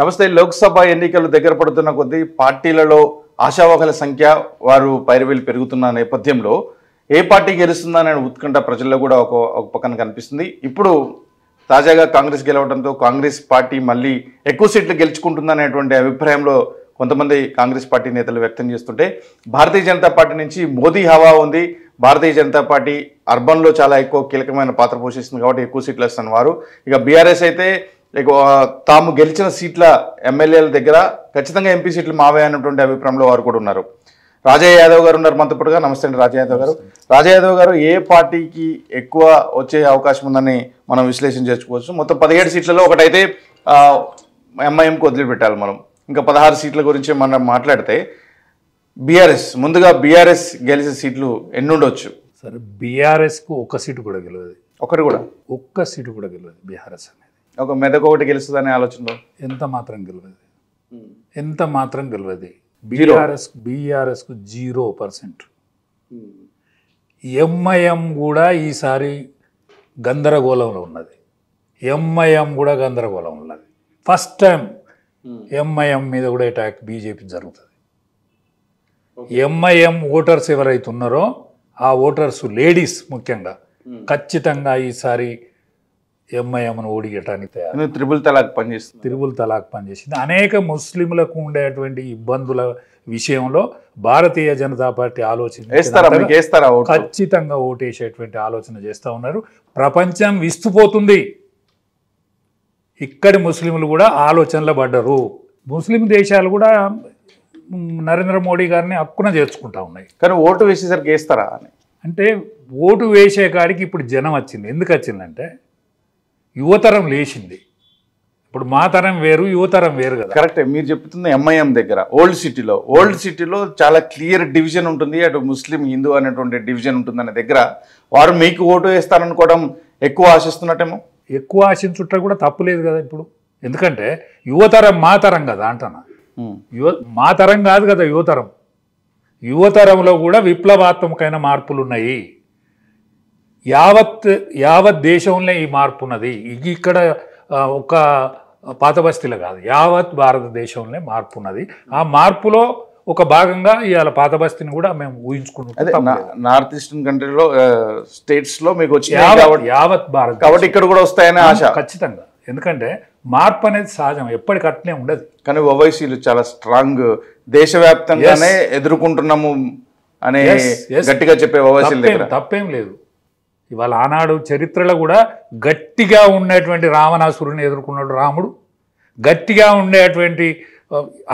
నమస్తే. లోక్సభ ఎన్నికలు దగ్గర పడుతున్న కొద్దీ పార్టీలలో ఆశావాహుల సంఖ్య వారు పైరవీలు పెరుగుతున్న నేపథ్యంలో ఏ పార్టీ గెలుస్తుందనే ఉత్కంఠ ప్రజల్లో కూడా ఒక పక్కన కనిపిస్తుంది. ఇప్పుడు తాజాగా కాంగ్రెస్ గెలవడంతో కాంగ్రెస్ పార్టీ మళ్ళీ ఎక్కువ సీట్లు గెలుచుకుంటుందనేటువంటి అభిప్రాయంలో కొంతమంది కాంగ్రెస్ పార్టీ నేతలు వ్యక్తం చేస్తుంటే, భారతీయ జనతా పార్టీ నుంచి మోదీ హవా ఉంది. భారతీయ జనతా పార్టీ అర్బన్లో చాలా ఎక్కువ కీలకమైన పాత్ర పోషిస్తుంది కాబట్టి ఎక్కువ సీట్లు వస్తున్న వారు. ఇక బీఆర్ఎస్ అయితే తాము గెలిచిన సీట్ల ఎమ్మెల్యేల దగ్గర ఖచ్చితంగా ఎంపీ సీట్లు మావే అన్నటువంటి అభిప్రాయంలో వారు కూడా ఉన్నారు. రాజయ్య యాదవ్ గారు ఉన్నారు మనతో పాటుగా. నమస్తే అండి రాజయ్య యాదవ్ గారు. రాజయ్య యాదవ్ గారు, ఏ పార్టీకి ఎక్కువ వచ్చే అవకాశం ఉందని మనం విశ్లేషణ చేసుకోవచ్చు? మొత్తం 17 సీట్లలో ఒకటైతే ఎంఐఎంకి వదిలిపెట్టాలి మనం. ఇంకా 16 సీట్ల గురించి మనం మాట్లాడితే ముందుగా బీఆర్ఎస్ గెలిచే సీట్లు ఎన్ని ఉండొచ్చు? సరే, బీఆర్ఎస్కు ఒక్క సీటు కూడా గెలవదు. ఒక్క సీటు కూడా గెలవదు బీఆర్ఎస్ అనేది. ఒక మెదక్ ఒకటి గెలుస్తుందనే ఆలోచనలో ఎంత మాత్రం గెలవదు. బీఆర్ఎస్కు 0%. ఎంఐఎం కూడా ఈసారి గందరగోళంలో ఉన్నది. ఫస్ట్ టైం ఎంఐఎం మీద కూడా అటాక్ బీజేపీ జరుగుతుంది. ఎంఐఎం ఓటర్స్ ఎవరైతే ఉన్నారో ఆ ఓటర్స్ లేడీస్ ముఖ్యంగా ఖచ్చితంగా ఈసారి ఎంఐఎంను ఓడిగటానికి తయారు. త్రిబుల్ తలాక్ పనిచేసింది. అనేక ముస్లింలకు ఉండేటువంటి ఇబ్బందుల విషయంలో భారతీయ జనతా పార్టీ ఖచ్చితంగా ఓటేసేటువంటి ఆలోచన చేస్తూ ఉన్నారు. ప్రపంచం విస్తుపోతుంది. ఇక్కడి ముస్లింలు కూడా ఆలోచనలో పడ్డరు. ముస్లిం దేశాలు కూడా నరేంద్ర మోడీ గారిని హక్కున చేర్చుకుంటా ఉన్నాయి. కానీ ఓటు వేసేసరికి వేస్తారా అని అంటే, ఓటు వేసే కాడికి ఇప్పుడు జనం వచ్చింది. ఎందుకు వచ్చిందంటే యువతరం లేచింది. ఇప్పుడు మా తరం వేరు, యువతరం వేరు కదా. కరెక్టే మీరు చెప్తుంది. ఎంఐఎం దగ్గర ఓల్డ్ సిటీలో చాలా క్లియర్ డివిజన్ ఉంటుంది. అటు ముస్లిం హిందూ అనేటువంటి డివిజన్ ఉంటుంది. అనే దగ్గర వారు మీకు ఓటు వేస్తారనుకోవడం ఎక్కువ ఆశిస్తున్నట్టేమో. ఎక్కువ ఆశించుంటే కూడా తప్పులేదు కదా ఇప్పుడు. ఎందుకంటే యువతరం మా తరం కదా అంటున్నా. మా తరం కాదు కదా యువతరంలో కూడా విప్లవాత్మకమైన మార్పులు ఉన్నాయి. యావత్ దేశంలో ఈ మార్పు ఉన్నది. ఇక్కడ ఒక పాత బస్తీలో కాదు, యావత్ భారతదేశంలో మార్పు ఉన్నది. ఆ మార్పులో ఒక భాగంగా ఇవాళ పాత బస్తీని కూడా మేము ఊహించుకుంటున్నాం. నార్త్ ఈస్టర్న్ కంట్రీలో స్టేట్స్లో మీకు వచ్చి యావత్ భారత్ కాబట్టి ఇక్కడ కూడా వస్తాయనే ఆశ ఖచ్చితంగా. ఎందుకంటే మార్పు అనేది సహజం, ఎప్పటికట్నే ఉండదు. కానీ ఓవైసీలు చాలా స్ట్రాంగ్, దేశవ్యాప్తంగానే ఎదుర్కొంటున్నాము అనే గట్టిగా చెప్పే ఓవైసీల దగ్గర తప్పేం లేదు. ఇవాళ ఆనాడు చరిత్రలో కూడా గట్టిగా ఉండేటువంటి రావణాసురుని ఎదుర్కొన్నాడు రాముడు. గట్టిగా ఉండేటువంటి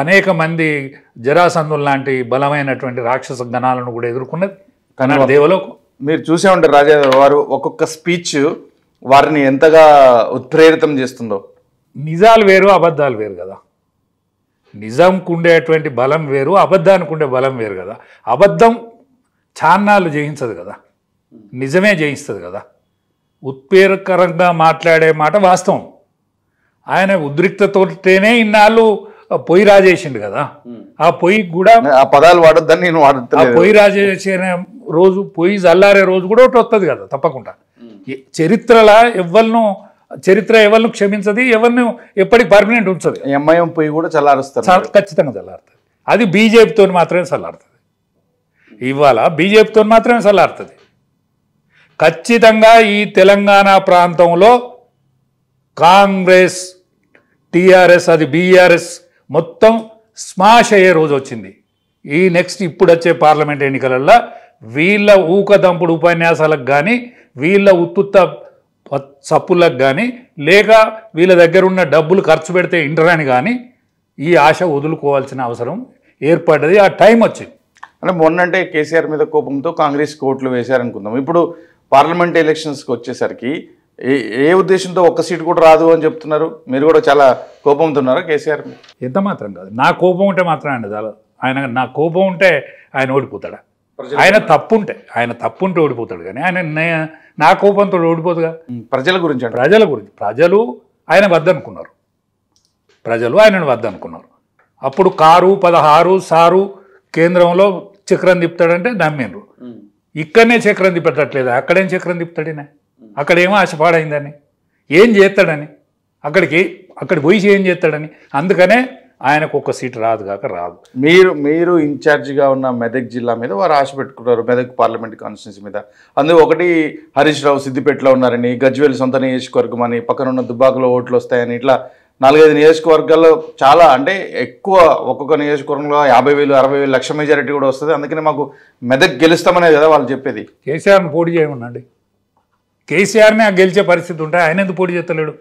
అనేక మంది జరాసంధులు లాంటి బలమైనటువంటి రాక్షస గణాలను కూడా ఎదుర్కొన్నది కన్నడ దేవలోకం. మీరు చూసే ఉంటారు రాజా వారు ఒక్కొక్క స్పీచ్ వారిని ఎంతగా ఉత్ప్రేరితం చేస్తుందో. నిజాలు వేరు, అబద్ధాలు వేరు కదా. నిజంకు ఉండేటువంటి బలం వేరు, అబద్ధానికి ఉండే బలం వేరు కదా. అబద్ధం చాన్నాళ్ళు జయించదు కదా, నిజమే జయిస్తుంది కదా. ఉత్ప్రేరకరంగా మాట్లాడే మాట వాస్తవం. ఆయన ఉద్రిక్తతోటేనే ఇన్నాళ్ళు పొయ్యి రాజేసిండు కదా. ఆ పొయ్యికి కూడా ఆ పదాలు వాడొద్దని నేను వాడుతున్నా. ఆ పొయ్యి రాజేసిన రోజు, పొయ్యి చల్లారే రోజు కూడా ఒకటి వస్తుంది కదా తప్పకుండా. చరిత్ర ఎవరిను క్షమించదు, ఎవరిని ఎప్పటికి పర్మనెంట్ ఉంచదు. ఎంఐఎం పొయ్యి కూడా చల్లారుస్తారు, ఖచ్చితంగా చల్లారుతుంది. అది బీజేపీతో మాత్రమే చల్లారుతుంది. ఇవాళ బీజేపీతో మాత్రమే చల్లారుతుంది. ఖచ్చితంగా ఈ తెలంగాణ ప్రాంతంలో కాంగ్రెస్, టీఆర్ఎస్, అది బీఆర్ఎస్ మొత్తం స్మాష్ అయ్యే రోజు వచ్చింది. ఈ నెక్స్ట్ ఇప్పుడు వచ్చే పార్లమెంట్ ఎన్నికలలో వీళ్ళ ఊకదంపుడు ఉపన్యాసాలకు కానీ, వీళ్ళ ఉత్తుత్త సప్పులకు కానీ, లేక వీళ్ళ దగ్గర ఉన్న డబ్బులు ఖర్చు పెడితే ఇంటరని కానీ ఈ ఆశ వదులుకోవాల్సిన అవసరం ఏర్పడ్డది. ఆ టైం వచ్చింది. అంటే మొన్నంటే కేసీఆర్ మీద కోపంతో కాంగ్రెస్ ఓట్లు వేశారనుకుందాం. ఇప్పుడు పార్లమెంట్ ఎలక్షన్స్కి వచ్చేసరికి ఏ ఉద్దేశంతో ఒక్క సీటు కూడా రాదు అని చెప్తున్నారు. మీరు కూడా చాలా కోపంతో ఉన్నారా కేసీఆర్? ఎంత మాత్రం కాదు. నా కోపం ఉంటే మాత్రం నా కోపం ఉంటే ఆయన ఓడిపోతాడా? ఆయన తప్పుంటే ఓడిపోతాడు. కానీ ఆయన నా కోపంతో ఓడిపోతుగా. ప్రజల గురించి ప్రజలు ఆయన వద్దనుకున్నారు. ఆయనను వద్దనుకున్నారు. అప్పుడు కారు 16 సారు కేంద్రంలో చక్రం తిప్పుతాడంటే నమ్మిండ్రు. ఇక్కడనే చక్రం తిప్పట్లేదు, అక్కడేం చక్రం తిప్పుతాడినా? అక్కడేమో ఆశపాడైందని, ఏం చేస్తాడని అక్కడికి పోయి ఏం చేస్తాడని. అందుకనే ఆయనకు ఒక్క సీటు రాదు కాక రాదు. మీరు ఇన్ఛార్జిగా ఉన్న మెదక్ జిల్లా మీద వారు ఆశ పెట్టుకున్నారు, మెదక్ పార్లమెంట్ కాన్స్టిట్యున్సీ మీద. అందులో ఒకటి హరీష్ రావు సిద్దిపేటలో ఉన్నారని, గజ్వేల్ సొంత నియోజకవర్గం అని, పక్కన ఉన్న దుబ్బాకలో ఓట్లు వస్తాయని, ఇట్లా 4-5 నియోజకవర్గాల్లో చాలా అంటే ఎక్కువ ఒక్కొక్క నియోజకవర్గంలో 50,000, 60,000 లక్ష మెజారిటీ కూడా వస్తుంది. అందుకనే మాకు మెదక్ గెలుస్తామనే కదా వాళ్ళు చెప్పేది. కేసీఆర్ని పోటీ చేయమనండి. కేసీఆర్ని గెలిచే పరిస్థితి ఉంటే ఆయన ఎందుకు పోటీ చేస్తలేడు?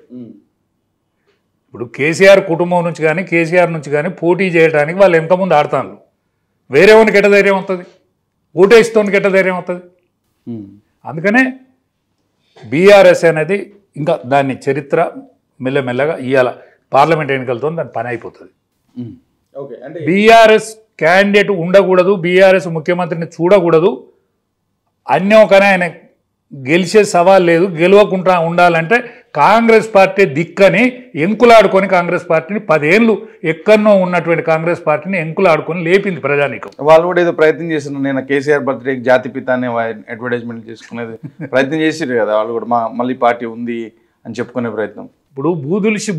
ఇప్పుడు కేసీఆర్ కుటుంబం నుంచి కానీ కేసీఆర్ నుంచి కానీ పోటీ చేయడానికి వాళ్ళు ఎంతమంది ఆడతాను. వేరే వానికి ఎట్ట ధైర్యం అవుతుంది? ఓటేస్తోనికి ఎట్ట ధైర్యం అవుతుంది? అందుకనే బీఆర్ఎస్ అనేది ఇంకా దాన్ని చరిత్ర మెల్లమెల్లగా ఇవాళ పార్లమెంట్ ఎన్నికలతో దాని పని అయిపోతుంది. బీఆర్ఎస్ క్యాండిడేట్ ఉండకూడదు, బీఆర్ఎస్ ముఖ్యమంత్రిని చూడకూడదు, అన్యోకనే ఆయన గెలిచే సవాల్ లేదు, గెలవకుండా ఉండాలంటే కాంగ్రెస్ పార్టీ దిక్కని ఎంకులాడుకొని కాంగ్రెస్ పార్టీని 10 ఏళ్ళు ఎక్కడనో ఉన్నటువంటి కాంగ్రెస్ పార్టీని ఎంకులాడుకొని లేపింది ప్రజానీకం. వాళ్ళు కూడా ఏదో ప్రయత్నం చేస్తున్నారు. నేను కేసీఆర్ బర్త్డేకి జాతిపిత అనే అడ్వర్టైజ్మెంట్ చేసుకునేది ప్రయత్నం చేసిరు కదా వాళ్ళు కూడా, మళ్ళీ పార్టీ ఉంది అని చెప్పుకునే ప్రయత్నం. ఇప్పుడు బూదులిసి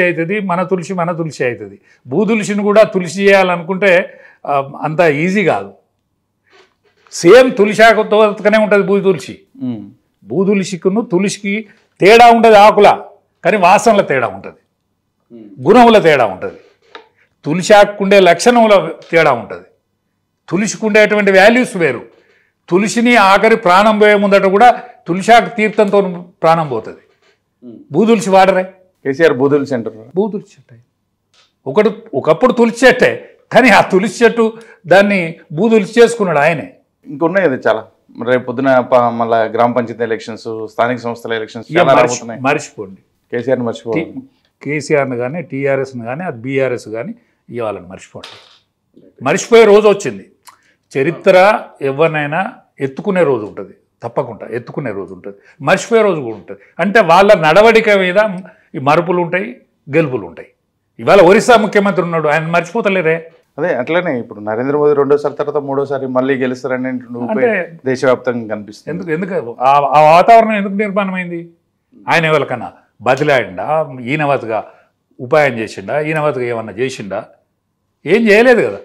అవుతుంది, మన తులసి అవుతుంది. బూదులిసిని కూడా తులసి చేయాలనుకుంటే అంత ఈజీ కాదు. సేమ్ తులసాకుతోనే ఉంటుంది బూదులిసి. బూదులిసికును తులసికి తేడా ఉంటుంది ఆకుల, కానీ వాసనల తేడా ఉంటుంది, గుణముల తేడా ఉంటుంది. తులసాకుండే లక్షణముల తేడా ఉంటుంది, తులసికుండేటువంటి వాల్యూస్ వేరు. తులసిని ఆఖరి ప్రాణం పోయే ముందట కూడా తులసాకు తీర్థంతో ప్రాణం పోతుంది. బూదులిసి వాడరే. కేసీఆర్ బూదులిసి అంటారు. బూదులిసి చెట్టు ఒకప్పుడు తులసి చెట్టే, కానీ ఆ తులసి చెట్టు దాన్ని బూదులిసి చేసుకున్నాడు ఆయనే. ఇంకున్నాయి కదా చాలా. రేపు పొద్దున మళ్ళీ గ్రామ పంచాయతీ ఎలక్షన్స్, స్థానిక సంస్థల ఎలక్షన్స్ మర్చిపోండి. కేసీఆర్ని మర్చిపోండి. కేసీఆర్ని కానీ టీఆర్ఎస్ని కానీ అది బీఆర్ఎస్ కానీ ఇవ్వాలని మర్చిపోండి. మర్చిపోయే రోజు వచ్చింది. చరిత్ర ఎవరినైనా ఎత్తుకునే రోజు ఉంటుంది, తప్పకుండా ఎత్తుకునే రోజు ఉంటుంది, మర్చిపోయే రోజు కూడా ఉంటుంది. అంటే వాళ్ళ నడవడిక మీద ఈ మరుపులు ఉంటాయి, గెలుపులు ఉంటాయి. ఇవాళ ఒరిస్సా ముఖ్యమంత్రి ఉన్నాడు, ఆయన మర్చిపోతలేరే. అదే అట్లనే ఇప్పుడు నరేంద్ర మోదీ 2వ తర్వాత 3వసారి మళ్ళీ గెలుస్తారని దేశవ్యాప్తంగా కనిపిస్తుంది. ఎందుకు ఆ వాతావరణం ఎందుకు నిర్మాణమైంది? ఆయన ఎవరికన్నా బదిలాడిండా, ఈయనవతగా ఉపాయం చేసిండా, ఈయనవతగా ఏమన్నా చేసిండా? ఏం చేయలేదు కదా,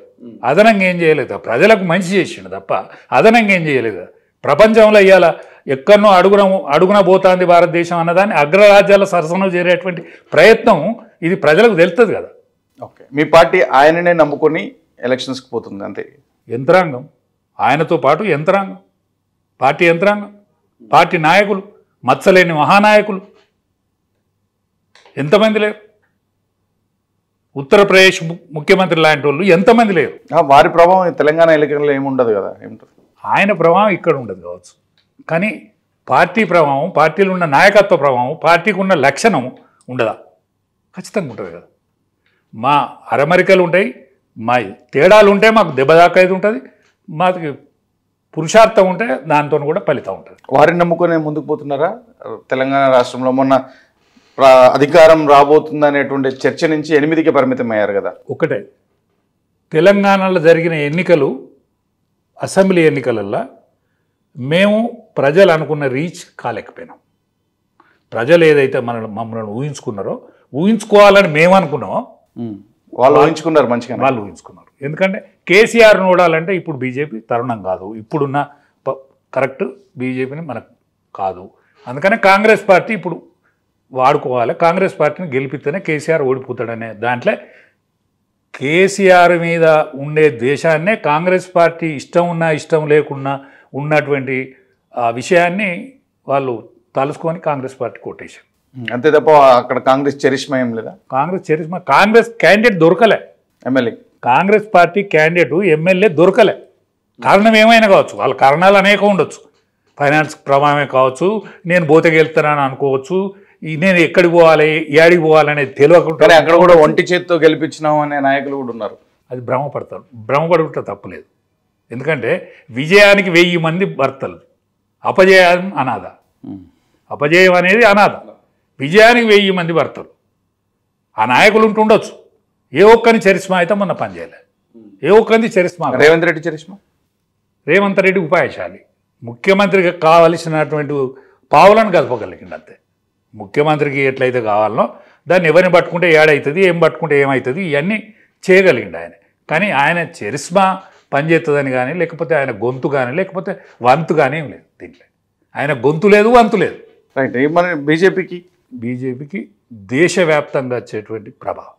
అదనంగా ఏం చేయలేదు. ప్రజలకు మంచి చేసిండు తప్ప అదనంగా ఏం చేయలేదు కదా. ప్రపంచంలో ఇవాళ ఎక్కడనో అడుగున పోతుంది భారతదేశం అన్నదాన్ని అగ్రరాజ్యాల సరసన చేరేటువంటి ప్రయత్నం ఇది ప్రజలకు తెలుస్తుంది కదా. ఓకే, మీ పార్టీ ఆయననే నమ్ముకొని ఎలక్షన్స్కి పోతుంది అంతే. యంత్రాంగం, ఆయనతో పాటు యంత్రాంగం, పార్టీ యంత్రాంగం, పార్టీ నాయకులు, మత్సలేని మహానాయకులు ఎంతమంది లేరు? ఉత్తరప్రదేశ్ ముఖ్యమంత్రి లాంటి వాళ్ళు ఎంతమంది లేరు? వారి ప్రభావం తెలంగాణ ఎన్నికల్లో ఏముండదు కదా. ఏముంటుంది? ఆయన ప్రభావం ఇక్కడ ఉండదు కావచ్చు, కానీ పార్టీ ప్రభావం, పార్టీలో ఉన్న నాయకత్వ ప్రభావం, పార్టీకి ఉన్న లక్షణం ఉండదా? ఖచ్చితంగా ఉంటుంది కదా. మా అరమరికలు ఉంటాయి, మా తేడాలు ఉంటాయి, మాకు దెబ్బదాకా ఉంటుంది, మాకు పురుషార్థం ఉంటే దాంతో కూడా ఫలితం ఉంటుంది. వారిని నమ్ముకొని ముందుకు పోతున్నారా? తెలంగాణ రాష్ట్రంలో మొన్న అధికారం రాబోతుందనేటువంటి చర్చ నుంచి 8కే పరిమితం అయ్యారు కదా. ఒకటే, తెలంగాణలో జరిగిన ఎన్నికలు, అసెంబ్లీ ఎన్నికలల్లో మేము ప్రజలు అనుకున్న రీచ్ కాలేకపోయినాం. ప్రజలు ఏదైతే మమ్మల్ని ఊహించుకున్నారో, ఊహించుకోవాలని మేము అనుకున్నామో వాళ్ళు ఊహించుకున్నారు, మంచిగా వాళ్ళు ఊహించుకున్నారు. ఎందుకంటే కేసీఆర్ని ఓడాలంటే ఇప్పుడు బీజేపీ తరుణం కాదు, ఇప్పుడున్న కరెక్ట్ బీజేపీని మనకు కాదు. అందుకనే కాంగ్రెస్ పార్టీ ఇప్పుడు వాడుకోవాలి, కాంగ్రెస్ పార్టీని గెలిపిస్తేనే కేసీఆర్ ఓడిపోతాడనే దాంట్లో కేసీఆర్ మీద ఉండే దేశాన్నే కాంగ్రెస్ పార్టీ ఇష్టం ఉన్నా ఇష్టం లేకున్నా ఉన్నటువంటి ఆ విషయాన్ని వాళ్ళు తలుసుకొని కాంగ్రెస్ పార్టీ కొట్టేశారు. అంతే తప్ప అక్కడ కాంగ్రెస్ చరిష్మా ఏం లేదా? కాంగ్రెస్ క్యాండిడేట్ దొరకలే. MLA Congress party candidate MLA దొరకలే. కారణం ఏమైనా కావచ్చు, వాళ్ళ కారణాలు అనేకం ఉండొచ్చు. ఫైనాన్స్ ప్రభావమే కావచ్చు, నేను బోతగెళ్తానని అనుకోవచ్చు, నేను ఎక్కడికి పోవాలి ఏడికి పోవాలనేది తెలియకుండా అక్కడ కూడా ఒంటి చేత్తో గెలిపించినాం అనే నాయకులు కూడా ఉన్నారు. అది భ్రమపడతారు. భ్రమపడుకుంటే తప్పలేదు. ఎందుకంటే విజయానికి 1000 మంది భర్తలు, అపజయం అనాథ. అపజయం అనేది అనాథ, విజయానికి 1000 మంది భర్తలు. ఆ నాయకులు ఉంటుండొచ్చు, ఏ ఒక్కరిని చరిష్మా అయితే మొన్న పనిచేయలే. ఏ ఒక్కరిని చరిష్మా? రేవంత్ రెడ్డి చరిష్మా. రేవంత్ రెడ్డి ఉపాయశాలి, ముఖ్యమంత్రికి కావలసినటువంటి పావులను కలపగలిగింది అంతే. ముఖ్యమంత్రికి ఎట్లయితే కావాలనో దాన్ని ఎవరిని పట్టుకుంటే ఏడవుతుంది, ఏం పట్టుకుంటే ఏమవుతుంది, ఇవన్నీ చేయగలిగిండు ఆయన. కానీ ఆయన చరిస్మా పనిచేస్తుందని కానీ, లేకపోతే ఆయన గొంతు కానీ, లేకపోతే వంతు కానీ ఏం లేదు దీంట్లో. ఆయన గొంతు లేదు, వంతు లేదు. రైట్. మన బీజేపీకి దేశవ్యాప్తంగా వచ్చేటువంటి ప్రభావం,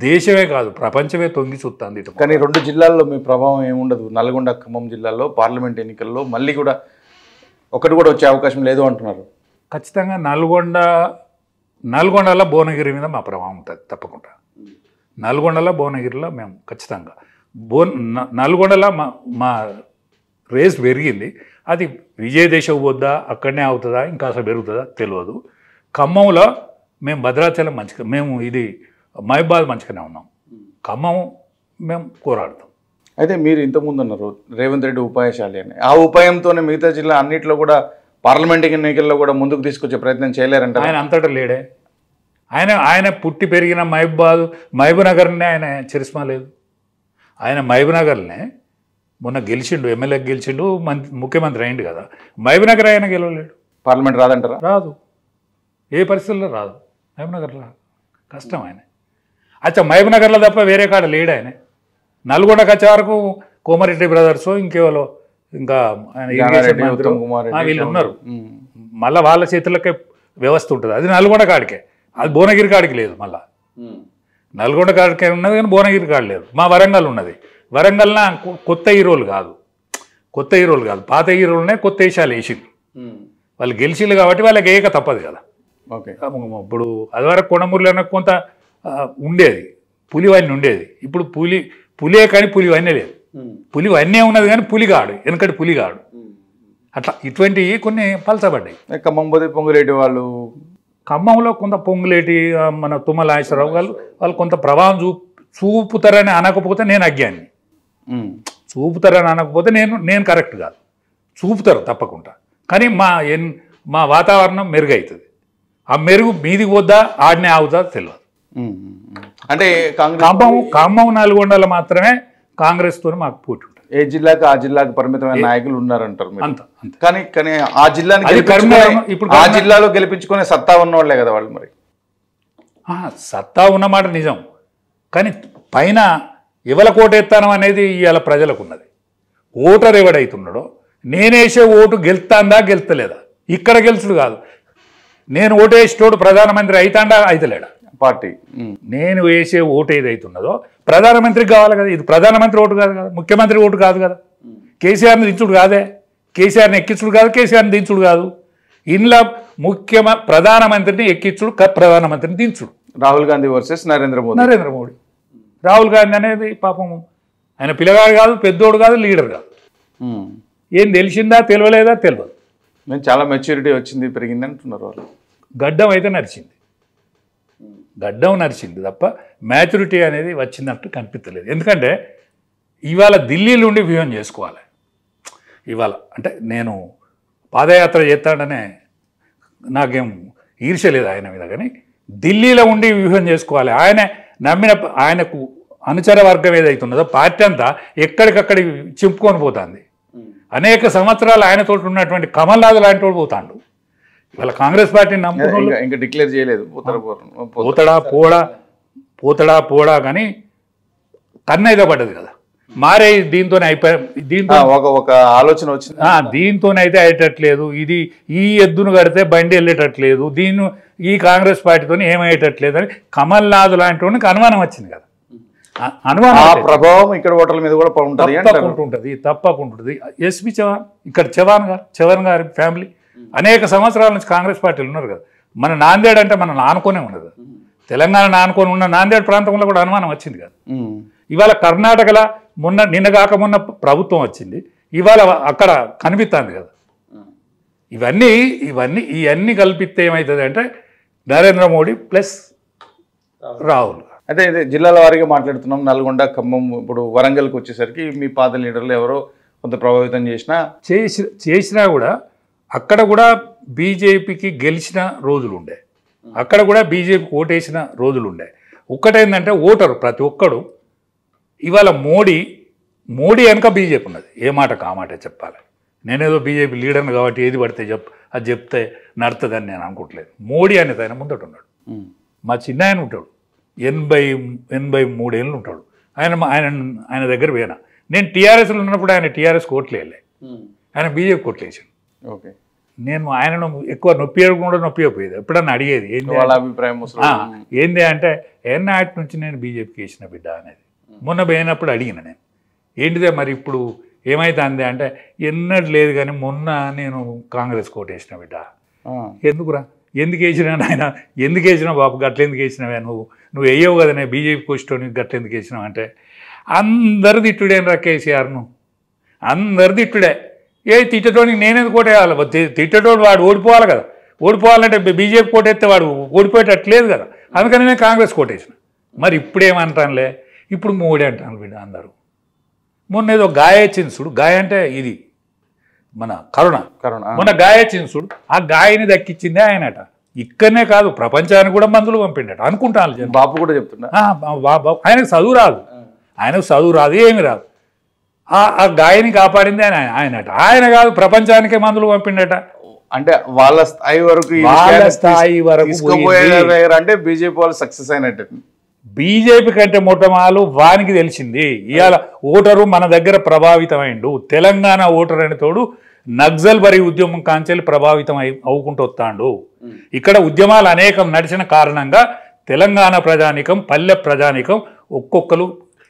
దేశమే కాదు ప్రపంచమే తొంగి చూస్తుంది. కానీ 2 జిల్లాల్లో మీ ప్రభావం ఏముండదు. నల్గొండ, ఖమ్మం జిల్లాల్లో పార్లమెంట్ ఎన్నికల్లో మళ్ళీ కూడా ఒకటి కూడా వచ్చే అవకాశం లేదు అంటున్నారు. ఖచ్చితంగా నల్గొండలో భువనగిరి మీద మా ప్రభావం ఉంటుంది తప్పకుండా. నల్గొండలో భువనగిరిలో మేము ఖచ్చితంగా నల్గొండలో మా రేస్ పెరిగింది. అది విజయదేశం పోద్దా, అక్కడనే అవుతుందా, ఇంకా అసలు పెరుగుతుందా తెలియదు. ఖమ్మంలో మేము భద్రాచలం మంచిగా, మేము ఇది మహబాద్ మంచిగానే ఉన్నాం. ఖమ్మం మేము పోరాడతాం. అయితే మీరు ఇంతకుముందు అన్నారు రేవంత్ రెడ్డి ఉపాయశాలి అని. ఆ ఉపాయంతోనే మిగతా జిల్లా అన్నింటిలో కూడా పార్లమెంట్ ఎన్నికల్లో కూడా ముందుకు తీసుకొచ్చే ప్రయత్నం చేయలేరంట. ఆయన అంతటా లేడే. ఆయన పుట్టి పెరిగిన మహబూబ్నగర్నే ఆయన చరిస్మా లేదు. ఆయన మహబూబ్నగర్నే మొన్న గెలిచిండు, ఎమ్మెల్యే గెలిచిండు, ముఖ్యమంత్రి అయిండు కదా. మహబూబ్నగర్ ఆయన గెలవలేడు. పార్లమెంట్ రాదంటారా? రాదు, ఏ పరిస్థితుల్లో రాదు. మహబూబ్నగర్లో కష్టం ఆయన. అచ్చా మహబూబ్నగర్లో తప్ప వేరే కాడ లేడు ఆయన. నల్గొండకు వచ్చే వరకు కోమారెడ్డి బ్రదర్స్ ఇంకేవాలో ఇంకా వీళ్ళు ఉన్నారు. మళ్ళీ వాళ్ళ చేతులకే వ్యవస్థ ఉంటుంది. అది నల్గొండ కాడికే, అది భువనగిరి కాడికి లేదు. మళ్ళీ నల్గొండ కాడికే ఉన్నది కానీ భువనగిరి కాడి లేదు. మా వరంగల్ ఉన్నది. వరంగల్న కొత్త హీరోలు కాదు, పాత హీరోలునే కొత్త వేషాలు వేసింది. వాళ్ళు గెలిచిళ్ళు కాబట్టి వాళ్ళకి ఏక తప్పదు కదా. ఓకే. ఇప్పుడు అది వరకు కొండమూరులో కొంత ఉండేది, పులివన్నీ ఉండేది. ఇప్పుడు పులియే కానీ పులివన్నీ లేదు. పులివన్నీ ఉన్నది కానీ పులిగాడు, వెనకటి పులిగాడు. అట్లా ఇటువంటివి కొన్ని పలచబడ్డాయి. ఖమ్మం పోతే పొంగులేటి వాళ్ళు, ఖమ్మంలో కొంత పొంగులేటి మన తుమ్మల నాగేశ్వరరావు వాళ్ళు కొంత ప్రభావం చూపుతారని అనకపోతే నేను అజ్ఞాన్ని. చూపుతారని అనకపోతే నేను కరెక్ట్ కాదు. చూపుతారు తప్పకుండా, కానీ మా వాతావరణం మెరుగవుతుంది. ఆ మెరుగు మీదికి పోద్దా ఆడనే ఆగుతా తెలియదు. అంటే ఖమ్మం నల్గొండలో మాత్రమే కాంగ్రెస్తో మాకు పోటీ ఉంటుంది. ఏ జిల్లాకి ఆ జిల్లాకు పరిమితమైన నాయకులు ఉన్నారంటారు. అంత కానీ ఆ జిల్లాని ఇప్పుడు ఆ జిల్లాలో గెలిపించుకునే సత్తా ఉన్నవాళ్లే కదా వాళ్ళు. మరి సత్తా ఉన్నమాట నిజం, కానీ పైన ఎవల కోటెత్తానం అనేది ఇవాళ ప్రజలకు ఉన్నది. ఓటర్ ఎవడైతున్నాడో, నేనేసే ఓటు గెలుస్తాందా గెలుస్తలేదా, ఇక్కడ గెలుచుడు కాదు. నేను ఓటేసేటోడు ప్రధానమంత్రి అవుతాడా అయితలేడా పార్టీ. నేను వేసే ఓటు ఏదైతున్నదో ప్రధానమంత్రికి కావాలి కదా. ఇది ప్రధానమంత్రి ఓటు కాదు కదా, ముఖ్యమంత్రి ఓటు కాదు కదా. కేసీఆర్ని దించుడు కాదే, కేసీఆర్ని ఎక్కించుడు కాదు, కేసీఆర్ని దించుడు కాదు. ఇంట్లో ప్రధానమంత్రిని ఎక్కించుడు, ప్రధానమంత్రిని దించుడు. రాహుల్ గాంధీ వర్సెస్ నరేంద్ర మోడీ. రాహుల్ గాంధీ అనేది పాపం ఆయన పిల్లగాడు కాదు, పెద్దోడు కాదు, లీడర్ కాదు. ఏం తెలిసిందా తెలియలేదా తెలియదు. మేము చాలా మెచ్యూరిటీ వచ్చింది, పెరిగింది అంటున్నారు వాళ్ళు. గడ్డం అయితే నడిచింది తప్ప మ్యాచ్యూరిటీ అనేది వచ్చినట్టు కనిపించలేదు. ఎందుకంటే ఇవాళ ఢిల్లీలో ఉండి వ్యూహం చేసుకోవాలి. ఇవాళ అంటే నేను పాదయాత్ర చేస్తాడనే నాకేం ఈర్ష్య లేదు ఆయన మీద, కానీ ఢిల్లీలో ఉండి వ్యూహం చేసుకోవాలి. ఆయనకు అనుచర వర్గం ఏదైతున్నదో పార్టీ అంతా ఎక్కడికక్కడి చింపుకొని పోతుంది. అనేక సంవత్సరాలు ఆయనతో ఉన్నటువంటి కమల్నాథ్ లాంటి వాడు పోతాడు. ఇవాళ కాంగ్రెస్ పార్టీని నమ్ముకున్న ఇంకా డిక్లేర్ చేయలేదు, పోతడా పోడా కానీ కన్నైతే పడ్డది కదా. మారే దీంతోనే ఒక ఆలోచన వచ్చింది. దీంతోనైతే అయ్యేటట్లేదు, ఇది ఈ ఎద్దును కడితే బండి వెళ్ళేటట్లేదు, ఈ కాంగ్రెస్ పార్టీతో ఏమయ్యేటట్లేదు అని కమల్నాథ్ లాంటి వాడికి అనుమానం వచ్చింది కదా. అనుమానం ప్రభావం ఇక్కడ ఓటర్ల మీద కూడా తప్పకుంటుంది. ఎస్పి చవాన్, ఇక్కడ చవాన్ గారి ఫ్యామిలీ అనేక సంవత్సరాల నుంచి కాంగ్రెస్ పార్టీలు ఉన్నారు కదా. మన నాందేడ్ అంటే మనం ఆనుకోనే ఉండదు, తెలంగాణ ఆనుకొని ఉన్న నాందేడ్ ప్రాంతంలో కూడా అనుమానం వచ్చింది కదా. ఇవాళ కర్ణాటకలో నిన్నగాక మొన్న ప్రభుత్వం వచ్చింది, ఇవాళ అక్కడ కనిపిస్తుంది కదా. ఇవన్నీ కల్పిస్తే ఏమవుతుంది అంటే నరేంద్ర మోడీ ప్లస్ రాహుల్. అయితే ఇది జిల్లాల వారీగా మాట్లాడుతున్నాం. నల్గొండ, ఖమ్మం, ఇప్పుడు వరంగల్కి వచ్చేసరికి మీ పాత లీడర్లు ఎవరో కొంత ప్రభావితం చేసినా కూడా అక్కడ కూడా బీజేపీకి గెలిచిన రోజులు ఉండే, అక్కడ కూడా బీజేపీకి ఓటేసిన రోజులు ఉండే. ఒక్కటేందంటే ఓటరు ప్రతి ఒక్కడు ఇవాళ మోడీ వెనక బీజేపీ ఉన్నది. ఏ మాటకు ఆ మాట చెప్పాలి. నేనేదో బీజేపీ లీడర్ని కాబట్టి ఏది పడితే అది చెప్తే నడుతుందని నేను అనుకోవట్లేదు. మోడీ అనేది ఆయన ముందట ఉన్నాడు. మా చిన్న ఆయన ఉంటాడు 83 ఏళ్ళు ఉంటాడు. ఆయన దగ్గర పోయినా. నేను టీఆర్ఎస్లో ఉన్నప్పుడు ఆయన టీఆర్ఎస్ కోట్లేలే, ఆయన బీజేపీ కోట్లేసాను. ఓకే, నేను ఆయనను ఎక్కువ నొప్పిపోయేది. ఎప్పుడన్నా అడిగేది వాళ్ళ అభిప్రాయం ఏంది అంటే నాటి నుంచి నేను బీజేపీకి వేసిన బిడ్డ అనేది. మొన్న పోయినప్పుడు అడిగిన నేను, ఏంటిదే మరి ఇప్పుడు ఏమైతుంది అంటే, ఎన్నడూ లేదు కానీ మొన్న నేను కాంగ్రెస్ కోటేసిన బిడ్డ. ఎందుకురా, ఎందుకు వేసినా ఆయన, ఎందుకు వేసినావు బాబు, గట్లెందుకు వేసినావే, నువ్వు వేయవు కదా, నేను బీజేపీకి వచ్చేటోని గట్లెందుకు వేసినావు అంటే, అందరు తిట్టుడేనరా కేసీఆర్ను, అందరు తిట్టుడే. తిట్టేటోనికి నేనేది కోటేయాలి, తిట్టేటోడు వాడు ఓడిపోవాలి కదా, ఓడిపోవాలంటే బీజేపీ కోటేస్తే వాడు ఓడిపోయేటట్లేదు కదా, అందుకని నేను కాంగ్రెస్ కోటేసిన. మరి ఇప్పుడేమంటానులే, ఇప్పుడు మోడీ అంటాను బిడ్డ అందరూ. మొన్న ఏదో గాయ వచ్చింది చూడు, గాయ అంటే ఇది మన కరోనా, మొన్న గాయ వచ్చింది చూడు, ఆ గాయని దక్కించిందే ఆయనట. ఇక్కడనే కాదు, ప్రపంచానికి కూడా మందులు పంపిండట అనుకుంటాను. బాబు కూడా చెప్తున్నా, బాబు ఆయనకు చదువు రాదు, ఏమి రాదు. ఆ గాయని కాపాడింది ఆయనట. ఆయన కాదు, ప్రపంచానికే మందులు పంపిండట. అంటే వాళ్ళ స్థాయి వరకు అంటే బీజేపీ వాళ్ళు సక్సెస్ అయినట్టు. బీజేపీ కంటే మొట్టమాలు వానికి తెలిసింది. ఇవాళ ఓటరు మన దగ్గర ప్రభావితమైండు. తెలంగాణ ఓటరు అని తోడు నక్సల్ బరి ఉద్యమం కాంచెలు ప్రభావితం అవుకుంటూ వస్తాడు. ఇక్కడ ఉద్యమాలు అనేకం నడిచిన కారణంగా తెలంగాణ ప్రజానికం, పల్లె ప్రజానికం ఒక్కొక్కరు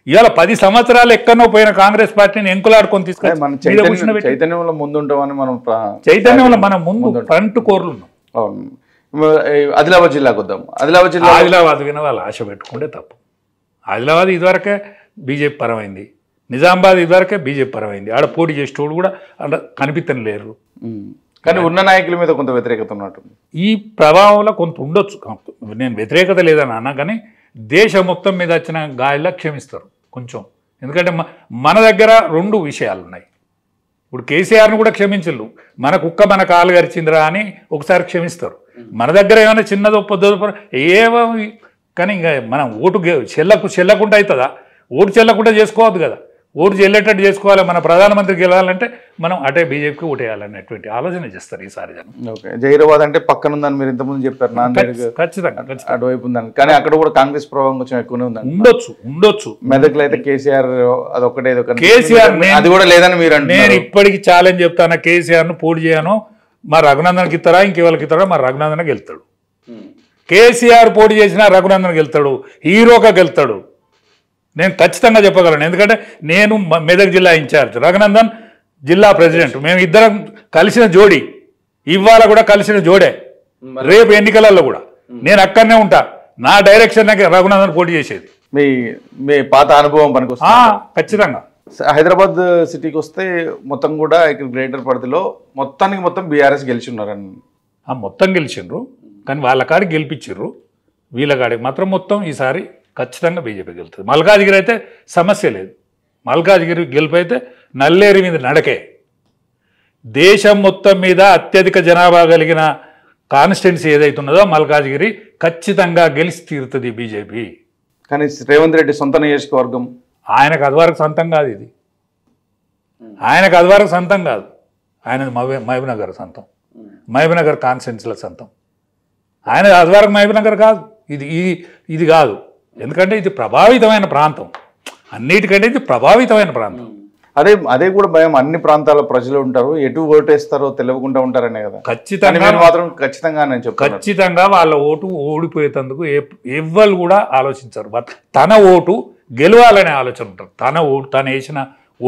ఇవాళ 10 సంవత్సరాలు ఎక్కడో పోయిన కాంగ్రెస్ పార్టీని ఎంకులాడుకొని తీసుకొని చైతన్యంలో ముందుంటామని చైతన్యంలో మనం ముందు ఫ్రంట్ కోర్లు ఉన్నాం. ఆదిలాబాద్ జిల్లాకు వద్దాం. ఆదిలాబాద్ విన వాళ్ళు ఆశ పెట్టుకుంటే తప్పు. ఆదిలాబాద్ ఇదివరకే బీజేపీ పరమైంది, నిజామాబాద్ ఇదివరకే బీజేపీ పరమైంది. ఆడ పోటీ చేసేటోడు కూడా అలా కనిపించని లేరు. కానీ ఉన్న నాయకుల మీద కొంత వ్యతిరేకత ఉన్నట్టుంది. ఈ ప్రభావంలో కొంత ఉండొచ్చు. నేను వ్యతిరేకత లేదని అన్నా, కానీ దేశం మొత్తం మీద వచ్చిన గాయాల క్షమిస్తారు కొంచెం. ఎందుకంటే మన దగ్గర 2 విషయాలు ఉన్నాయి. ఇప్పుడు కేసీఆర్ను కూడా క్షమించరు. మన కుక్క మన కాలు గరిచిందిరా అని ఒకసారి క్షమిస్తారు. మన దగ్గర ఏమైనా చిన్నదో పొద్దు ఏమో, కానీ ఇంకా మనం ఓటు చెల్లకుండా అవుతుందా? ఓటు చెల్లకుండా చేసుకోవద్దు కదా, ఓటు చెల్లేటట్టు చేసుకోవాలి. మన ప్రధానమంత్రి గెలవాలంటే మనం అటే బీజేపీకి ఓటేయాలనేటువంటి ఆలోచన చేస్తారు ఈసారి జనం. ఓకే, జైరాబాద్ అంటే పక్కన ఉందని మీరు ఇంతకుముందు చెప్పారు, ఖచ్చితంగా అటువైపు ఉందని. కానీ అక్కడ కూడా కాంగ్రెస్ ప్రభావం కొంచెం ఎక్కువనే ఉందని. ఉండొచ్చు. మెదక్లో అయితే కేసీఆర్ అదొక్కటే, కేసీఆర్ అది కూడా లేదని మీరు అంటే. నేను ఇప్పటికీ ఛాలెంజ్ చెప్తాను, కేసీఆర్ను పోటీ చేయను, మా రఘునందన్కి ఇస్తారా ఇంకెవరికి ఇస్తారా, మా రఘునందన్కి వెళ్తాడు. కేసీఆర్ పోటీ చేసినా రఘునందన్కి వెళ్తాడు, హీరోగా గెలుతాడు. నేను ఖచ్చితంగా చెప్పగలను. ఎందుకంటే నేను మెదక్ జిల్లా ఇన్ఛార్జ్, రఘునందన్ జిల్లా ప్రెసిడెంట్. మేము ఇద్దరం కలిసిన జోడి, ఇవాళ కూడా కలిసిన జోడే, రేపు ఎన్నికలలో కూడా నేను అక్కడనే ఉంటా. నా డైరెక్షన్ రఘునందన్ పోటీ చేసేది. మీ పాత అనుభవం పనికొస్తుంది ఖచ్చితంగా. హైదరాబాద్ సిటీకి వస్తే మొత్తం కూడా ఇక్కడ గ్రేటర్ పరిధిలో మొత్తం బీఆర్ఎస్ గెలిచి ఉన్నారని. మొత్తం గెలిచిండ్రు, కానీ వాళ్ళ కాడికి గెలిపించారు, వీళ్ళ కాడికి మాత్రం మొత్తం ఈసారి ఖచ్చితంగా బీజేపీ గెలుతుంది. మల్కాజ్గిరి అయితే సమస్య లేదు. మల్కాజ్గిరి గెలిపైతే నల్లేరు మీద నడకే. దేశం మొత్తం మీద అత్యధిక జనాభా కలిగిన కాన్స్టిట్యున్సీ ఏదైతున్నదో మల్కాజ్గిరి ఖచ్చితంగా గెలిచి తీరుతుంది బీజేపీ. కానీ రేవంత్ రెడ్డి సొంత నియోజకవర్గం, ఆయనకు అదివరకు సొంతం కాదు, ఇది ఆయనకు అదివరకు సొంతం కాదు, ఆయనది మహబూబ్నగర్ సొంతం, మహబూబ్నగర్ కాన్స్టిట్యున్సీల సొంతం. ఆయన అదివరకు మహబూబ్నగర్ కాదు, ఇది కాదు. ఎందుకంటే ఇది ప్రభావితమైన ప్రాంతం, అన్నిటికంటే ఇది ప్రభావితమైన ప్రాంతం. అదే కూడా భయం, అన్ని ప్రాంతాల ప్రజలు ఉంటారు, ఎటు ఓటేస్తారో తెలియకుండా ఉంటారనే కదా. ఖచ్చితంగా మాత్రం ఖచ్చితంగా వాళ్ళ ఓటు ఓడిపోయేందుకు ఎవ్వరు కూడా ఆలోచించరు. తన ఓటు గెలవాలనే ఆలోచన ఉంటారు. తను వేసిన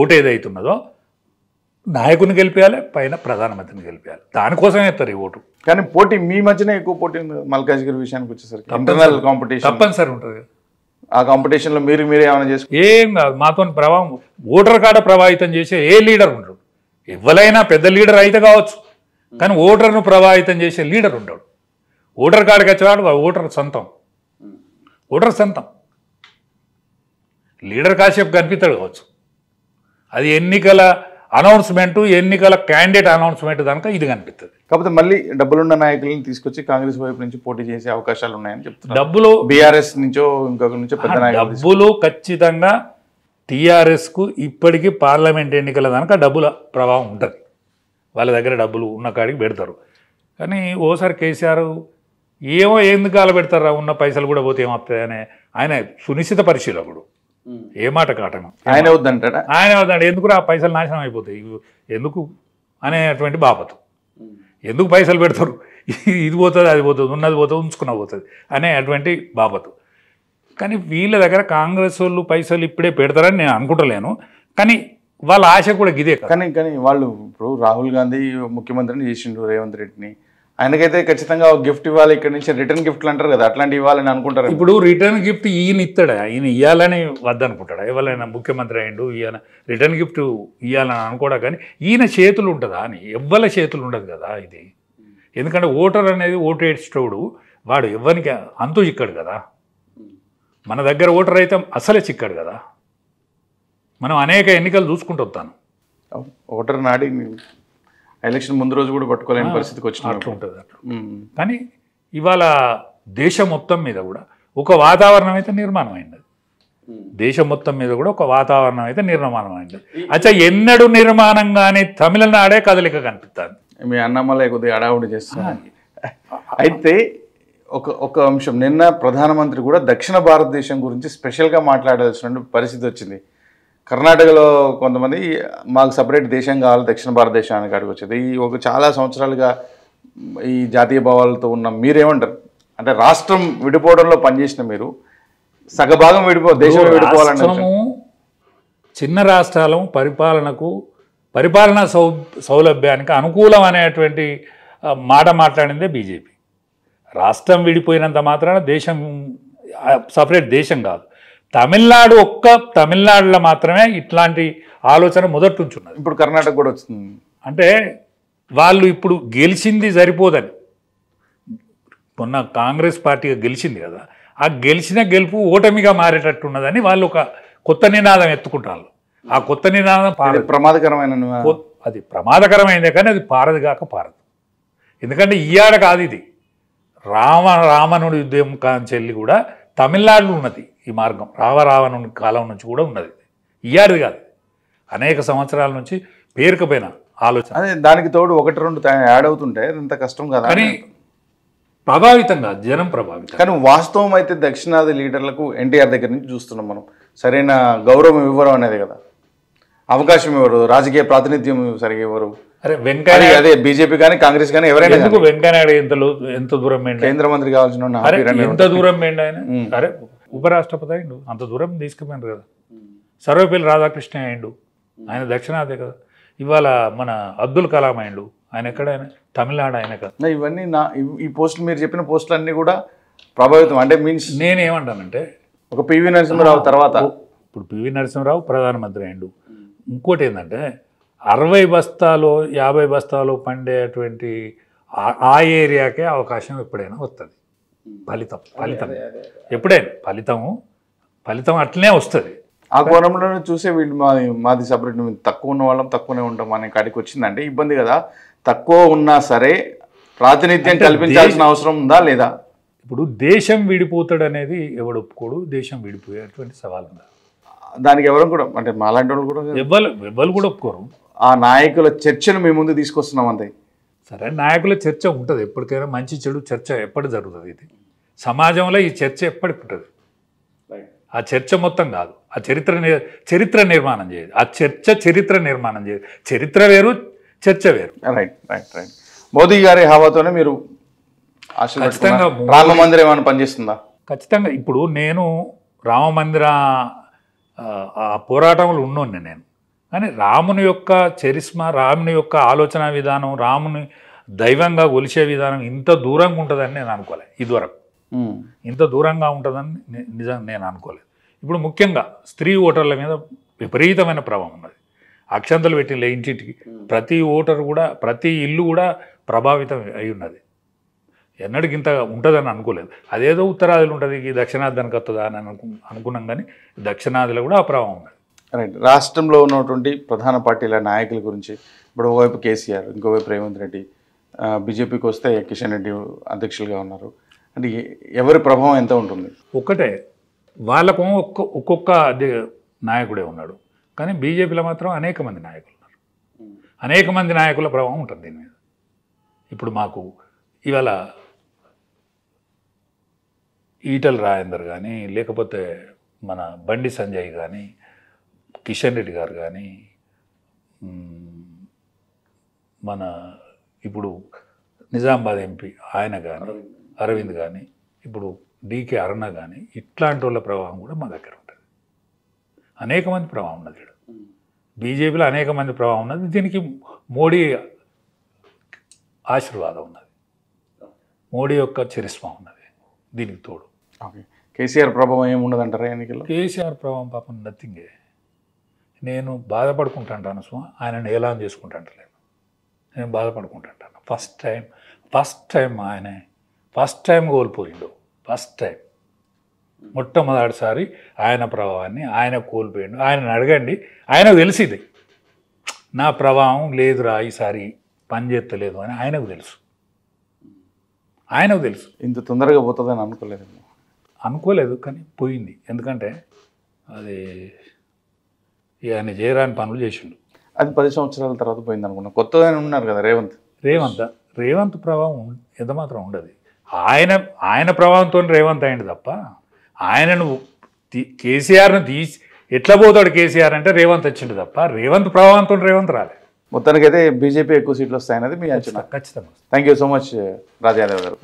ఓటు ఏదైతున్నదో నాయకుని గెలిపేయాలి, పైన ప్రధానమంత్రిని గెలిపేయాలి, దానికోసం వేస్తారు ఈ ఓటు. కానీ పోటీ మీ మధ్యనే ఎక్కువ పోటీ ఉంది మల్కాజ్గిరి విషయానికి వచ్చేసరికి. ఇంటర్నల్ కాంపిటీషన్ తప్పనిసరి ఉంటుంది. ఆ కాంపిటీషన్లో మీరు ఏమైనా చేసుకో ఏం కాదు. మాతో ప్రభావం ఓటర్ కాడ ప్రభావితం చేసే ఏ లీడర్ ఉండడు. ఎవరైనా పెద్ద లీడర్ అయితే కావచ్చు, కానీ ఓటర్ను ప్రభావితం చేసే లీడర్ ఉండడు. ఓటర్ కాడికి వచ్చేవాడు ఓటర్ సొంతం, లీడర్ కాసేపు కనిపిస్తాడు కావచ్చు. అది ఎన్నికల అనౌన్స్మెంటు, ఎన్నికల క్యాండిడేట్ అనౌన్స్మెంట్ దానిక ఇది కనిపిస్తుంది. కాకపోతే మళ్ళీ డబ్బులున్న నాయకులను తీసుకొచ్చి కాంగ్రెస్ వైపు నుంచి పోటీ చేసే అవకాశాలు ఉన్నాయని చెప్తున్నారు. డబ్బులు బీఆర్ఎస్ నుంచో ఇంకొక నుంచో పెద్ద డబ్బులు ఖచ్చితంగా టీఆర్ఎస్కు ఇప్పటికీ పార్లమెంట్ ఎన్నికల దానిక డబ్బుల ప్రభావం ఉంటుంది. వాళ్ళ దగ్గర డబ్బులు ఉన్న కాడికి పెడతారు. కానీ ఓసారి కేసీఆర్ ఏమో ఎందుకు కాలబెడతారా ఉన్న పైసలు కూడా పోతే ఏమవుతాయనే ఆయన సునిశ్చిత పరిశీలకుడు, ఏ మాట కాటను ఆయన వద్దంటాడా? ఆయన వద్దంటే ఎందుకు ఆ పైసలు నాశనం అయిపోతాయి ఎందుకు అనేటువంటి బాపతు. ఎందుకు పైసలు పెడతారు, ఇది పోతుంది అది పోతుంది ఉన్నది పోతుంది ఉంచుకున్న పోతుంది అనే అటువంటి బాపతు. కానీ వీళ్ళ దగ్గర కాంగ్రెస్ వాళ్ళు పైసలు ఇప్పుడే పెడతారని నేను అనుకుంటలేను, కానీ వాళ్ళ ఆశ కూడా గిదే. కానీ వాళ్ళు ఇప్పుడు రాహుల్ గాంధీ ముఖ్యమంత్రిని చేసిండు రేవంత్ రెడ్డిని, ఆయనకైతే ఖచ్చితంగా గిఫ్ట్ ఇవ్వాలి, ఇక్కడ నుంచి రిటర్న్ గిఫ్ట్లు అంటారు కదా, అట్లాంటివి ఇవ్వాలని అనుకుంటారు. ఇప్పుడు రిటర్న్ గిఫ్ట్ ఈయన ఇస్తాడా, ఈయన ఇవ్వాలని వద్దనుకుంటాడా? ఎవరైనా ముఖ్యమంత్రి అయ్యిండు ఈయన రిటర్న్ గిఫ్ట్ ఇవ్వాలని అనుకోడా, కానీ ఈయన చేతులు ఉంటుందా అని ఎవ్వరి చేతులు ఉండదు కదా ఇది. ఎందుకంటే ఓటర్ అనేది ఓటు వేసేటోడు వాడు ఎవ్వరికి అంతు చిక్కడు కదా. మన దగ్గర ఓటర్ అయితే అసలే చిక్కడు కదా. మనం అనేక ఎన్నికలు చూసుకుంటూ వస్తాను. ఓటర్ నాడి ఎలక్షన్ ముందు రోజు కూడా పట్టుకోలేని పరిస్థితికి వచ్చిన అట్లా ఉంటుంది అట్లా. కానీ ఇవాళ దేశం మొత్తం మీద కూడా ఒక వాతావరణం అయితే నిర్మాణం అయింది. దేశం మొత్తం మీద కూడా ఒక వాతావరణం అయితే నిర్మాణం అయింది. అచ్చా ఎన్నడూ నిర్మాణం కానీ తమిళనాడే కదలిక కనిపిస్తుంది. మీ అన్నమలై కొద్దిగా అడావుడి చేస్తాను. అయితే ఒక అంశం, నిన్న ప్రధానమంత్రి కూడా దక్షిణ భారతదేశం గురించి స్పెషల్గా మాట్లాడాల్సిన పరిస్థితి వచ్చింది. కర్ణాటకలో కొంతమంది మాకు సపరేట్ దేశం కావాలి దక్షిణ భారతదేశానికి అడిగి వచ్చేది. ఈ చాలా సంవత్సరాలుగా ఈ జాతీయ భావాలతో ఉన్న మీరేమంటారు? అంటే రాష్ట్రం విడిపోవడంలో పనిచేసిన మీరు సగభాగం దేశం విడిపోవాలని. చిన్న రాష్ట్రాలు పరిపాలనా సౌలభ్యానికి అనుకూలం అనేటువంటి మాట మాట్లాడిందే బీజేపీ. రాష్ట్రం విడిపోయినంత మాత్రాన దేశం సపరేట్ దేశం కాదు. తమిళనాడులో మాత్రమే ఇట్లాంటి ఆలోచన మొదటి నుంచి ఉన్నది. ఇప్పుడు కర్ణాటక కూడా వస్తుంది. అంటే వాళ్ళు ఇప్పుడు గెలిచింది సరిపోదని, మొన్న కాంగ్రెస్ పార్టీగా గెలిచింది కదా, ఆ గెలిచిన గెలుపు ఓటమిగా మారేటట్టు ఉన్నదని వాళ్ళు ఒక కొత్త నినాదం ఎత్తుకుంటారు. ఆ కొత్త నినాదం ప్రమాదకరమైన, అది ప్రమాదకరమైందే కానీ అది పారదు. ఎందుకంటే ఇయ్యాడ కాదు ఇది, రావణుడి యుద్ధం కాంచెల్లి కూడా తమిళనాడులో ఉన్నది ఈ మార్గం. రావణుని కాలం నుంచి కూడా ఉన్నది, ఇయ్యాడిది కాదు. అనేక సంవత్సరాల నుంచి పేరుకపోయిన ఆలోచన. అదే దానికి తోడు 1-2 యాడ్ అవుతుంటే ఎంత కష్టం కదా. కానీ ప్రభావితం కాదు, జనం ప్రభావితం. కానీ వాస్తవం అయితే దక్షిణాది లీడర్లకు ఎన్టీఆర్ దగ్గర నుంచి చూస్తున్నాం మనం, సరైన గౌరవం ఇవ్వరు అనేది కదా, అవకాశం ఇవ్వరు, రాజకీయ ప్రాతినిధ్యం సరిగా ఇవ్వరు. అరే వెంకయ్య, అదే బీజేపీ కానీ కాంగ్రెస్ కానీ ఎవరైనా, ఎందుకు వెంకయ్యనాయుడు ఎంత దూరం పోయిండు, కేంద్ర మంత్రి కావాల్సిన ఎంత దూరం పోయిండు ఆయన. అరే ఉపరాష్ట్రపతి అయిండు, అంత దూరం తీసుకుపోయిండు కదా. సర్వేపల్లి రాధాకృష్ణ అయిండు, ఆయన దక్షిణాది కదా. ఇవాళ మన అబ్దుల్ కలాం అయిండు, ఆయన ఎక్కడైనా తమిళనాడు ఆయన కదా. ఇవన్నీ ఈ పోస్టులు మీరు చెప్పిన పోస్టులు అన్నీ కూడా ప్రభావితం. అంటే మీన్స్ నేనేమంటానంటే, ఒక పివి నరసింహరావు తర్వాత ఇప్పుడు పివి నరసింహరావు ప్రధానమంత్రి అయిండు. ఇంకోటి ఏంటంటే 60 బస్తాలు 50 బస్తాలు పండేటువంటి ఆ ఏరియాకే అవకాశం ఎప్పుడైనా వస్తుంది. ఫలితం ఎప్పుడైనా ఫలితం అట్లనే వస్తుంది. ఆ కోణంలోనే చూసే వీళ్ళు మాది సపరేట్, తక్కువ ఉన్న వాళ్ళం తక్కువనే ఉంటాం అనే కాడికి వచ్చిందంటే ఇబ్బంది కదా. తక్కువ ఉన్నా సరే ప్రాతినిధ్యం కల్పించాల్సిన అవసరం ఉందా లేదా? ఇప్పుడు దేశం విడిపోతాడు అనేది ఎవడు ఒప్పుకోడు, దేశం విడిపోయేటువంటి సవాల్ ఉందా? దానికి ఎవరు కూడా, అంటే మాలాంటి వాళ్ళు కూడా ఎవరు కూడా ఒప్పుకోరు. ఆ నాయకుల చర్చను మీ ముందు తీసుకొస్తున్నాం అంతే. సరే, నాయకుల చర్చ ఉంటుంది ఎప్పటికైనా, మంచి చెడు చర్చ ఎప్పటి జరుగుతుంది. ఇది సమాజంలో ఈ చర్చ ఎప్పటికి ఉంటుంది. ఆ చర్చ మొత్తం కాదు, ఆ చరిత్ర నిర్మాణం చేయదు. ఆ చరిత్ర నిర్మాణం చేయదు. చరిత్ర వేరు, చర్చ వేరు. రైట్. మోదీ గారి హవాతోనే మీరు ఖచ్చితంగా రామ మందిరం ఏమైనా పనిచేస్తుందా? ఖచ్చితంగా. ఇప్పుడు నేను రామ మందిర పోరాటంలో ఉన్నోన్ని నేను, కానీ రాముని యొక్క చరిస్మా, రాముని యొక్క ఆలోచన విధానం, రాముని దైవంగా కొలిచే విధానం ఇంత దూరంగా ఉంటుందని నేను అనుకోలేదు. ఇదివరకు ఇంత దూరంగా ఉంటుందని నిజంగా నేను అనుకోలేదు. ఇప్పుడు ముఖ్యంగా స్త్రీ ఓటర్ల మీద విపరీతమైన ప్రభావం ఉన్నది. అక్షంతలు పెట్టిన ఇంటింటికి ప్రతి ఓటరు కూడా, ప్రతి ఇల్లు కూడా ప్రభావితం అయి ఉన్నది. ఎన్నడికి ఇంత ఉంటుందని అనుకోలేదు. అదేదో ఉత్తరాదిలో ఉంటుంది, ఈ దక్షిణాదికి వస్తుందా అని అనుకున్నాం, కానీ దక్షిణాదిలో కూడా ఆ ప్రభావం ఉన్నది. రైట్. రాష్ట్రంలో ఉన్నటువంటి ప్రధాన పార్టీల నాయకుల గురించి ఇప్పుడు ఒకవైపు కేసీఆర్, ఇంకోవైపు రేవంత్ రెడ్డి, బీజేపీకి వస్తే కిషన్ రెడ్డి అధ్యక్షులుగా ఉన్నారు. అంటే ఎవరి ప్రభావం ఎంత ఉంటుంది? ఒకటే, వాళ్ళకు ఒక్కొక్క నాయకుడే ఉన్నాడు, కానీ బీజేపీలో మాత్రం అనేక మంది నాయకులు ఉన్నారు. అనేక మంది నాయకుల ప్రభావం ఉంటుంది దీని మీద. ఇప్పుడు మాకు ఇవాళ ఈటల రాజేందర్ కానీ లేకపోతే మన బండి సంజయ్ కానీ కిషన్ రెడ్డి గారు కానీ మన ఇప్పుడు నిజామాబాద్ ఎంపీ ఆయన కానీ అరవింద్ కానీ ఇప్పుడు డికే అరుణ కానీ ఇట్లాంటి వాళ్ళ ప్రభావం కూడా మా దగ్గర ఉంటుంది. అనేక మంది ప్రభావం ఉన్నది. బీజేపీలో అనేక మంది ప్రభావం ఉన్నది. దీనికి మోడీ ఆశీర్వాదం ఉన్నది, మోడీ యొక్క చరిస్మా ఉన్నది దీనికి తోడు. ఓకే, కేసీఆర్ ప్రభావం ఏముండదంటారా ఎన్నికల్లో? కేసీఆర్ ప్రభావం పాపం నథింగే. నేను బాధపడుకుంటాను సుమా, ఆయనను ఏలాం చేసుకుంటాను నేను బాధపడుకుంటాను. ఫస్ట్ టైం ఆయన కోల్పోయిండు. ఫస్ట్ టైం మొట్టమొదటిసారి ఆయన ప్రభావాన్ని ఆయన కోల్పోయిండు. ఆయనను అడగండి, ఆయనకు తెలిసింది నా ప్రభావం లేదురా ఈసారి పనిచేస్తలేదు అని ఆయనకు తెలుసు. ఇంత తొందరగా పోతుందని అనుకోలేదు కానీ పోయింది. ఎందుకంటే అది ఆయన చేయరాని పనులు చేసిండు. అది 10 సంవత్సరాల తర్వాత పోయింది అనుకున్నా. కొత్తగా ఉన్నారు కదా రేవంత్ ప్రభావం ఎంత మాత్రం ఉండదు. ఆయన ప్రభావంతో రేవంత్ అయింది తప్ప ఆయనను కేసీఆర్ను తీసి ఎట్లా పోతాడు కేసీఆర్ అంటే రేవంత్ వచ్చిండు తప్ప రేవంత్ ప్రభావంతో రేవంత్ రాలే. మొత్తానికైతే బీజేపీ ఎక్కువ సీట్లు వస్తాయన్నది మీ అంచనా? ఖచ్చితంగా. థ్యాంక్ యూ సో మచ్ రాజయాదవ్ గారు.